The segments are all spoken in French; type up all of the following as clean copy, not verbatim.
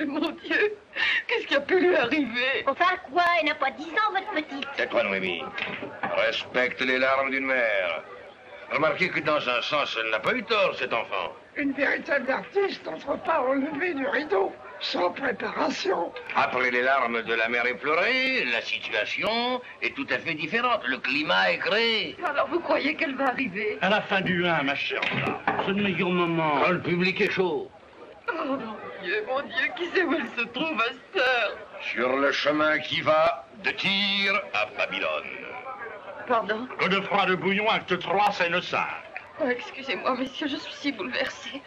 mon Dieu. Qu'est-ce qui a pu lui arriver? Enfin quoi? Elle n'a pas 10 ans, votre petite. Tais-toi, Noémie. Respecte les larmes d'une mère. Remarquez que dans un sens, elle n'a pas eu tort, cet enfant. Une véritable artiste n'entre pas au lever du rideau, sans préparation. Après les larmes de la mère effleurée, la situation est tout à fait différente. Le climat est créé. Alors vous croyez qu'elle va arriver? À la fin du 1, ma chère dame. C'est le meilleur moment. Quand le public est chaud. Oh mon Dieu, qui sait où elle se trouve à cette heure? Sur le chemin qui va de Tyr à Babylone. Pardon? Que de froid de bouillon, acte 3, scène 5. Oh, excusez-moi, messieurs, je suis si bouleversée.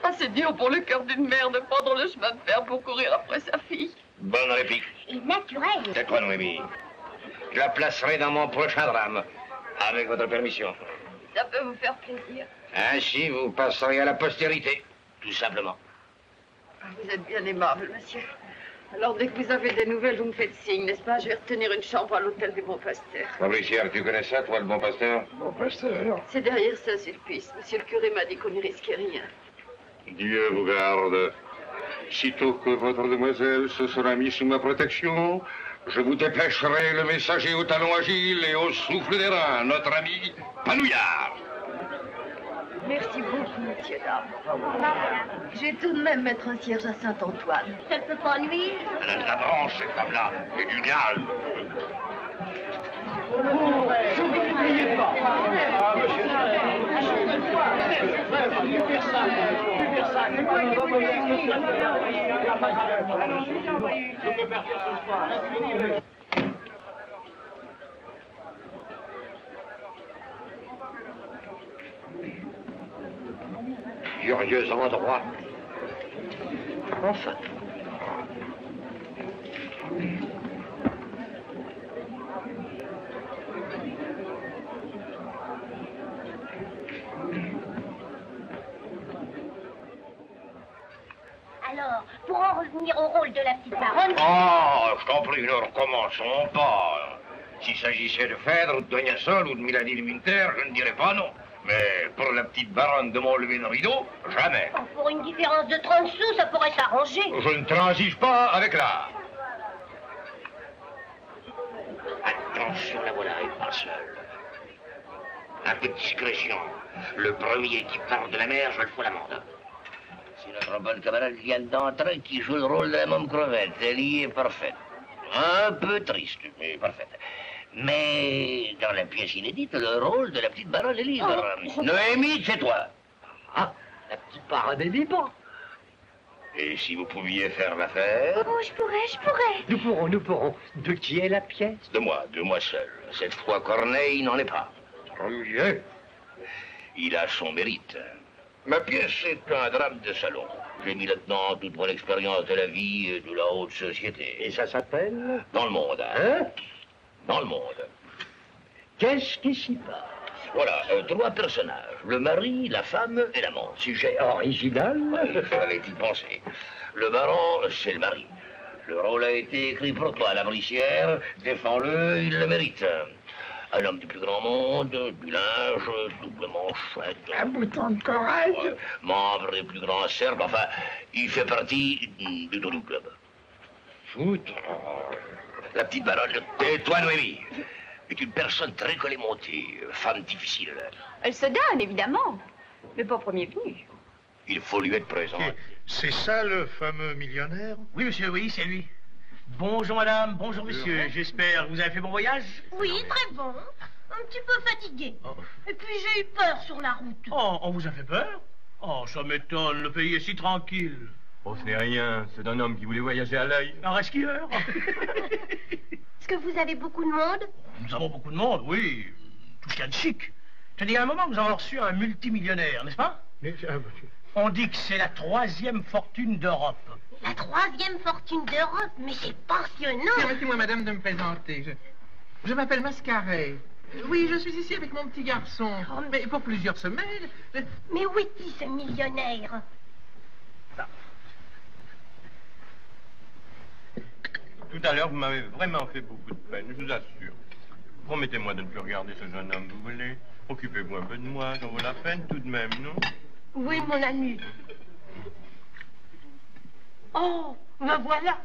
Ah, c'est dur pour le cœur d'une mère de prendre le chemin de fer pour courir après sa fille. Bonne réplique. Et naturel. Tais-toi, Noémie. Je la placerai dans mon prochain drame. Avec votre permission. Ça peut vous faire plaisir. Ainsi, vous passerez à la postérité. Tout simplement. Vous êtes bien aimable, monsieur. Alors, dès que vous avez des nouvelles, vous me faites signe, n'est-ce pas? Je vais retenir une chambre à l'hôtel du Bon Pasteur. Fabricière, tu connais ça, toi, le Bon Pasteur? Bon pasteur. C'est derrière Saint-Sulpice. Monsieur le curé m'a dit qu'on n'y risquait rien. Dieu vous garde. Sitôt que votre demoiselle se sera mise sous ma protection, je vous dépêcherai le messager au talon agile et au souffle des reins, notre ami Panouillard. Merci beaucoup, monsieur, dame. Je vais tout de même mettre un cierge à Saint-Antoine. Ça ne peut pas nuire. Elle a de la branche, cette femme-là, et du gaz. Curieux endroit. Enfin. Alors, pour en revenir au rôle de la petite baronne... Oh, je t'en prie, ne recommençons pas. S'il s'agissait de Phèdre, ou de Donia Sol, ou de Milady de Winter, je ne dirais pas non. Mais pour la petite baronne de m'enlever le rideau, jamais. Oh, pour une différence de 30 sous, ça pourrait s'arranger. Je ne transige pas avec l'art. Attention, la voilà, elle pas seule. Un peu de discrétion. Le premier qui parle de la mer, je le fous l'amende. C'est notre bonne camarade qui vient d'entrer qui joue le rôle de la môme crevette. Elle y est parfaite. Un peu triste, mais parfaite. Mais dans la pièce inédite, le rôle de la petite baronne est libre. Noémie, c'est toi. Ah, la petite baronne est libre. Et si vous pouviez faire l'affaire? Oh, je pourrais. Nous pourrons. De qui est la pièce? De moi seul. Cette fois, Corneille n'en est pas. Tant mieux. Il a son mérite. Ma pièce est un drame de salon. J'ai mis là-dedans toute mon expérience de la vie et de la haute société. Et ça s'appelle? Dans le monde, hein? Dans le monde. Qu'est-ce qui s'y passe? Voilà, 3 personnages. Le mari, la femme et l'amant. Sujet original. Il fallait y penser. Le baron, c'est le mari. Le rôle a été écrit pour toi, la bricière. Défends-le, il le mérite. Un homme du plus grand monde, du linge, doublement chouette. Un bouton de corail. Membre des plus grands cercles, enfin, il fait partie du Doudou Club. Foot. La petite baronne, tais-toi, Noémie, est une personne très collémontée, femme difficile. Elle se donne, évidemment, mais pas premier venu. Il faut lui être présent. C'est ça le fameux millionnaire? Oui, monsieur, oui, c'est lui. Bonjour, madame, bonjour, monsieur. J'espère que vous avez fait bon voyage? Oui, très bon. Un petit peu fatigué. Oh. Et puis j'ai eu peur sur la route. Oh, on vous a fait peur? Oh, ça m'étonne, le pays est si tranquille. Oh, ce n'est rien, c'est un homme qui voulait voyager à l'œil. Un rescueur? Est-ce que vous avez beaucoup de monde? Nous avons beaucoup de monde, oui. Tout ce qu'il y a de chic. Tenez, à un moment, nous avons reçu un multimillionnaire, n'est-ce pas? On dit que c'est la 3e fortune d'Europe. La 3e fortune d'Europe, mais c'est passionnant. Permettez-moi, madame, de me présenter. Je m'appelle Mascaret. Oui, je suis ici avec mon petit garçon. Oh, mais pour plusieurs semaines. Mais où est-il, ce millionnaire? Tout à l'heure, vous m'avez vraiment fait beaucoup de peine, je vous assure. Promettez-moi de ne plus regarder ce jeune homme, vous voulez? Occupez-vous un peu de moi, j'en vaut la peine tout de même, non? Oui, mon ami. Oh, me voilà.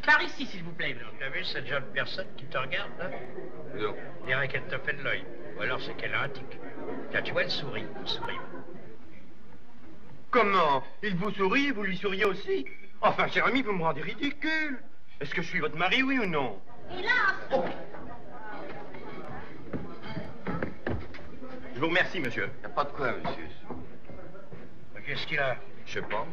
Par ici, s'il vous plaît. Tu as vu cette jeune personne qui te regarde, là? Non. On dirait qu'elle te fait de l'œil. Ou alors c'est qu'elle a un tic. Tiens, tu vois, elle sourit. Souris. Comment? Il vous sourit et vous lui souriez aussi? Enfin, cher ami, vous me rendez ridicule. Est-ce que je suis votre mari, oui ou non? Hélas! Je vous remercie, monsieur. Y a pas de quoi, monsieur. Qu'est-ce qu'il a? Je sais pas.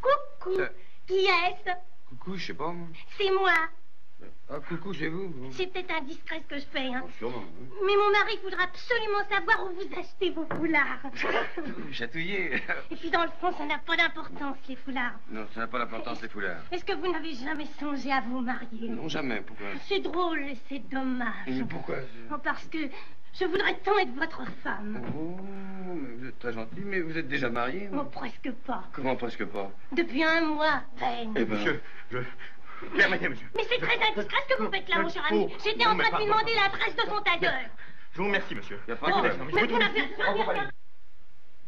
Coucou. Qui est-ce? Coucou, je sais pas, moi. C'est moi. Ah, coucou, c'est vous? C'est peut-être indiscret ce que je fais, hein. Sûrement. Mais mon mari voudra absolument savoir où vous achetez vos foulards. Vous chatouillez. Et puis dans le fond, ça n'a pas d'importance, les foulards. Non, ça n'a pas d'importance, les foulards. Est-ce que vous n'avez jamais songé à vous marier? Non, jamais. Pourquoi? C'est drôle et c'est dommage. Mais pourquoi? Oh, parce que je voudrais tant être votre femme. Oh, mais vous êtes très gentil, mais vous êtes déjà marié? Oh, presque pas. Comment presque pas? Depuis un mois, à peine. Eh ben... Monsieur, permettez, monsieur. Mais c'est très indiscret ce que vous faites là, mon cher ami. J'étais en train de lui demander l'adresse de son tailleur. Je vous remercie, monsieur. Y a pas Oh, de mais vous n'avez rien.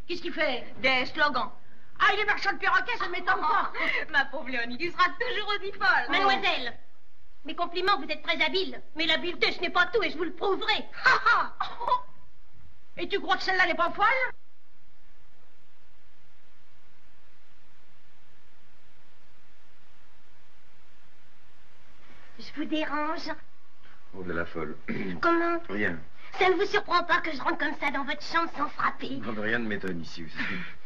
Qu'est-ce qu'il fait? Des slogans. Ah, il est marchand de perroquet, ça ne m'étonne pas. Ma pauvre Léonie, tu seras toujours aussi folle. Mademoiselle, mes compliments, vous êtes très habile. Mais l'habileté, ce n'est pas tout et je vous le prouverai. Et tu crois que celle-là n'est pas folle? Je vous dérange? Oh, de la folle. Comment? Rien. Ça ne vous surprend pas que je rentre comme ça dans votre chambre sans frapper? Non, mais rien ne m'étonne ici.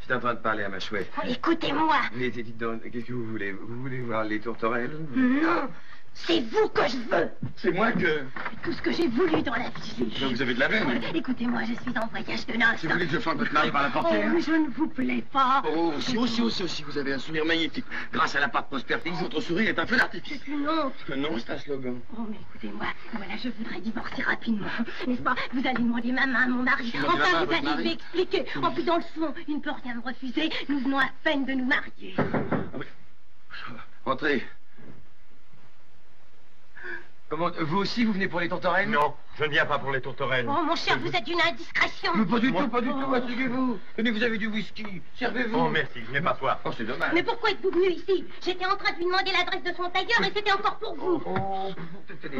J'étais en train de parler à ma chouette. Oh, écoutez-moi. Mais dites donc, qu'est-ce que vous voulez? Vous voulez voir les tourterelles? Non, c'est vous que je veux. C'est moi que... Tout ce que j'ai voulu dans la vie. Donc vous avez de la veine. Écoutez-moi, je suis en voyage de noces. Si vous voulez que je fende votre mari par la portière. Oh, je ne vous plais pas. Oh, aussi, vous avez un sourire magnifique. Grâce à la pâte prospérité, votre sourire est un feu d'artifice. C'est une honte. Non, c'est un slogan. Oh, mais écoutez-moi, voilà, je voudrais divorcer rapidement. N'est-ce pas? Vous allez demander ma main à mon mari. Demandez ma main à Enfin, vous votre allez mari. lui expliquer. Oh, puis dans le fond, il ne peut rien me refuser. Nous venons à peine de nous marier. Ah oui. Entrez. Comment, vous aussi, vous venez pour les tourterelles? Non, je ne viens pas pour les tourterelles. Oh, mon cher, vous êtes d'une indiscrétion. Mais pas du tout, asseyez-vous. Tenez, vous avez du whisky, servez-vous. Oh, merci, je n'ai pas soif. Oh, c'est dommage. Mais pourquoi êtes-vous venu ici? J'étais en train de lui demander l'adresse de son tailleur et c'était encore pour vous. Oh, tenez.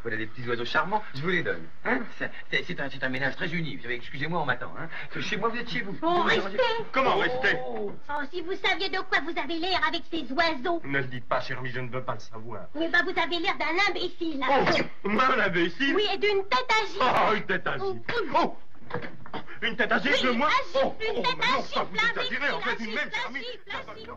Voilà des petits oiseaux charmants, je vous les donne. Hein? C'est un ménage très uni. Vous savez, excusez-moi en m'attend. Hein? Que chez moi, vous êtes chez vous. Oh, restez. Comment rester? Oh, si vous saviez de quoi vous avez l'air avec ces oiseaux. Ne le dites pas, cher ami, je ne veux pas le savoir. Oui, bah vous avez l'air d'un imbécile. Oh, moi, l'imbécile? Oui, et d'une tête à gifle. Oh, une tête à gifle. Oh, une tête à gifle, Oui, moi? à gifle, une tête à non, gifle, ça, vous à exagérez, en gifle, fait, vous-même, cher ami. à gifle.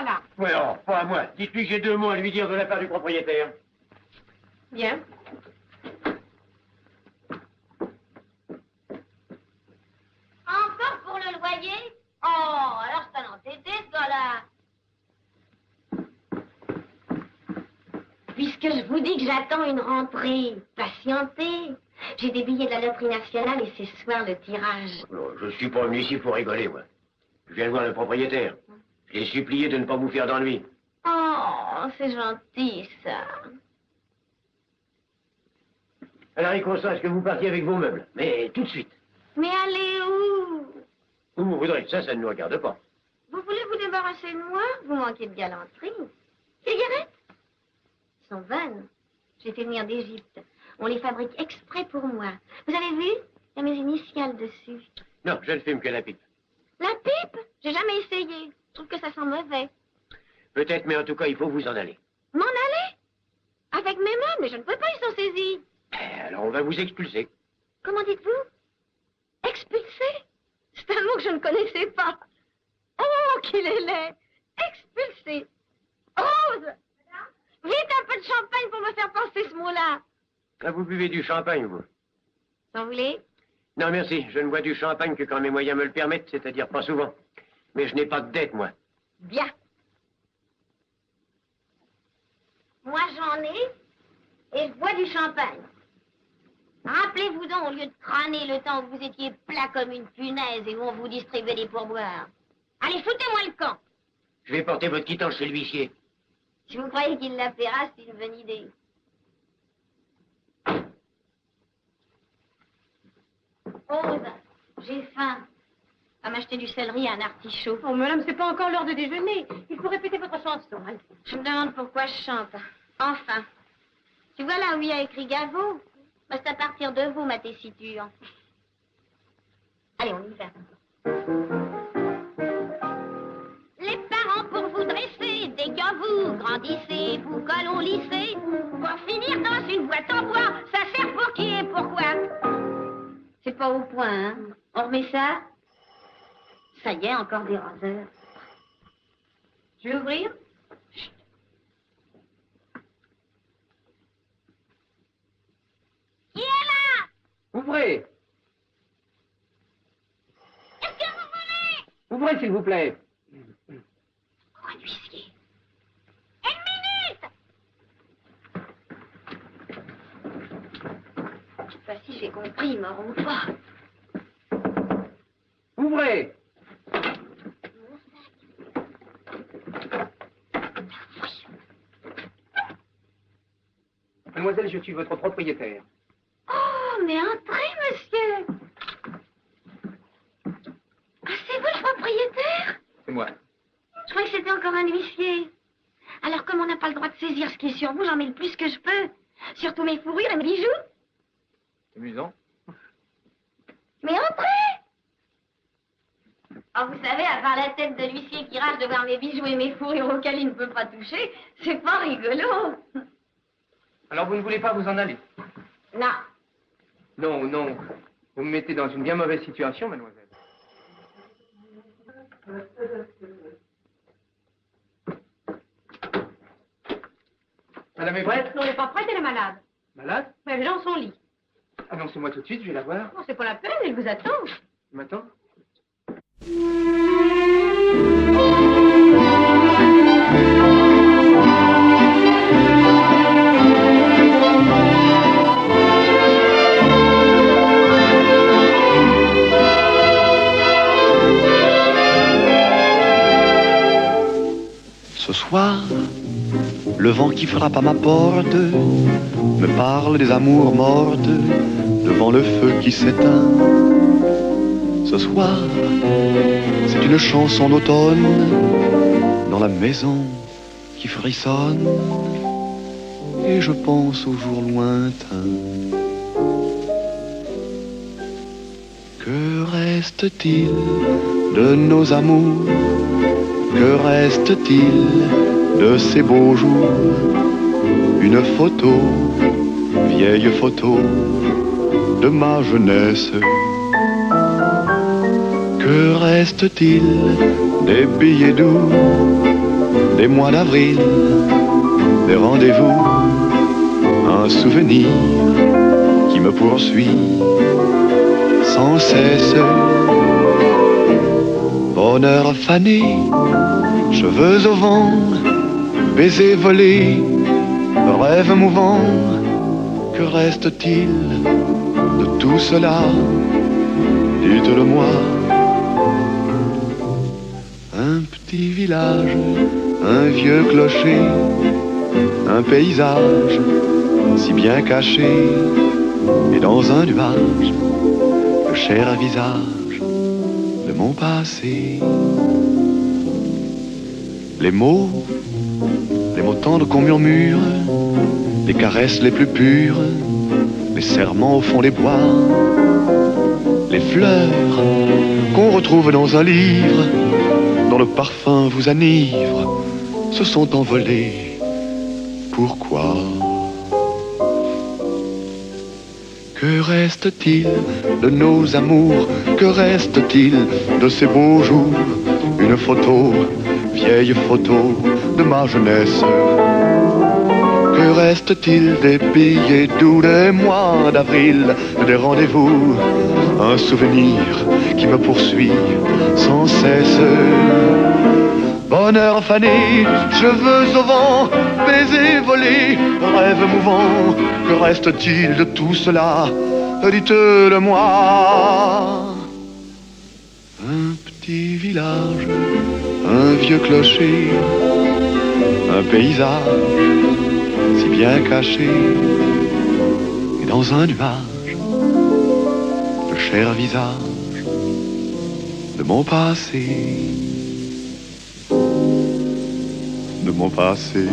là. Ouais, alors, pas à moi. Dites-lui que j'ai 2 mots à lui dire de la part du propriétaire. Bien. Encore pour le loyer? Oh, alors c'est un entêté, ce gars-là. Puisque je vous dis que j'attends une rentrée, patientez. J'ai des billets de la loterie nationale et c'est ce soir le tirage. Non, je suis pas venu ici pour rigoler, moi. Je viens de voir le propriétaire. Je l'ai supplié de ne pas vous faire d'ennui. Oh, c'est gentil, ça. Alors, il constate que vous partiez avec vos meubles. Mais tout de suite. Mais allez où? Où vous voudrez. Ça ne nous regarde pas. Vous voulez vous débarrasser de moi? Vous manquez de galanterie. Cigarettes? Elles sont bonnes. J'ai fait venir d'Égypte. On les fabrique exprès pour moi. Vous avez vu? Il y a mes initiales dessus. Non, je ne fume que la pipe. La pipe? J'ai jamais essayé. Je trouve que ça sent mauvais. Peut-être, mais en tout cas, il faut vous en aller. M'en aller? Avec mes mains? Mais je ne peux pas, ils sont saisis. Alors, on va vous expulser. Comment dites-vous? Expulser? C'est un mot que je ne connaissais pas. Oh, qu'il est laid! Expulser! Rose! Vite un peu de champagne pour me faire penser ce mot-là. Ah, vous buvez du champagne, vous? Vous en voulez? Non, merci. Je ne bois du champagne que quand mes moyens me le permettent, c'est-à-dire pas souvent. Mais je n'ai pas de dette, moi. Bien. Moi, j'en ai, et je bois du champagne. Rappelez-vous donc, au lieu de crâner le temps où vous étiez plat comme une punaise et où on vous distribuait des pourboires. Allez, foutez-moi le camp. Je vais porter votre quittance chez l'huissier. Si vous croyez qu'il la paiera, c'est une bonne idée. Rose, j'ai faim. À m'acheter du céleri et un artichaut. Oh, madame, c'est pas encore l'heure de déjeuner. Il faut répéter votre chanson. Allez. Je me demande pourquoi je chante. Enfin. Tu vois là où il y a écrit Gaveau? Bah, c'est à partir de vous, ma tessiture. Allez, on y va. Les parents pour vous dresser, dès que vous grandissez, vous collent au lycée. Pour finir dans une boîte en bois, ça sert pour qui et pourquoi? C'est pas au point, hein? On remet ça? Ça y est, encore des raseurs. Je vais ouvrir? Chut. Qui est là? Ouvrez! Qu'est-ce que vous voulez? Ouvrez, s'il vous plaît. Oh, un huissier. Une minute! Je sais pas si j'ai compris, il mord ou pas. Ouvrez! Mademoiselle, je suis votre propriétaire. Oh, mais entrez, monsieur. Ah, c'est vous le propriétaire? C'est moi. Je croyais que c'était encore un huissier. Alors, comme on n'a pas le droit de saisir ce qui est sur vous, j'en mets le plus que je peux. Surtout mes fourrures et mes bijoux. C'est amusant. Mais entrez! Oh, vous savez, à part la tête de l'huissier qui rage de voir mes bijoux et mes fourrures auxquelles il ne peut pas toucher, c'est pas rigolo. Alors, vous ne voulez pas vous en aller? Non. Non, non. Vous me mettez dans une bien mauvaise situation, mademoiselle. Madame est prête? Non, elle n'est pas prête, elle est malade. Malade? Elle est déjà dans son lit. Annoncez-moi tout de suite, je vais la voir. Non, c'est pas la peine, elle vous attend. Elle m'attend? Ce soir, le vent qui frappe à ma porte me parle des amours mortes devant le feu qui s'éteint. Ce soir, c'est une chanson d'automne dans la maison qui frissonne et je pense aux jours lointains. Que reste-t-il de nos amours? Que reste-t-il de ces beaux jours? Une photo, vieille photo de ma jeunesse. Que reste-t-il des billets doux des mois d'avril, des rendez-vous, un souvenir qui me poursuit sans cesse. Bonheur fané, cheveux au vent, baisers volés, rêve mouvant, que reste-t-il de tout cela? Dites-le-moi. Un petit village, un vieux clocher, un paysage si bien caché, et dans un nuage, le cher visage de mon passé. Les mots tendres qu'on murmure, les caresses les plus pures, les serments au fond des bois, les fleurs qu'on retrouve dans un livre, dont le parfum vous enivre, se sont envolés. Pourquoi? Que reste-t-il de nos amours? Que reste-t-il de ces beaux jours? Une photo, vieille photo de ma jeunesse. Que reste-t-il des billets doux des mois d'avril, des rendez-vous? Un souvenir qui me poursuit sans cesse. Bonheur fané, cheveux au vent, baisers volés, rêve mouvant. Que reste-t-il de tout cela? Dites-le-moi. Un petit village, un vieux clocher, un paysage si bien caché, et dans un nuage, le cher visage de mon passé. De mon passé.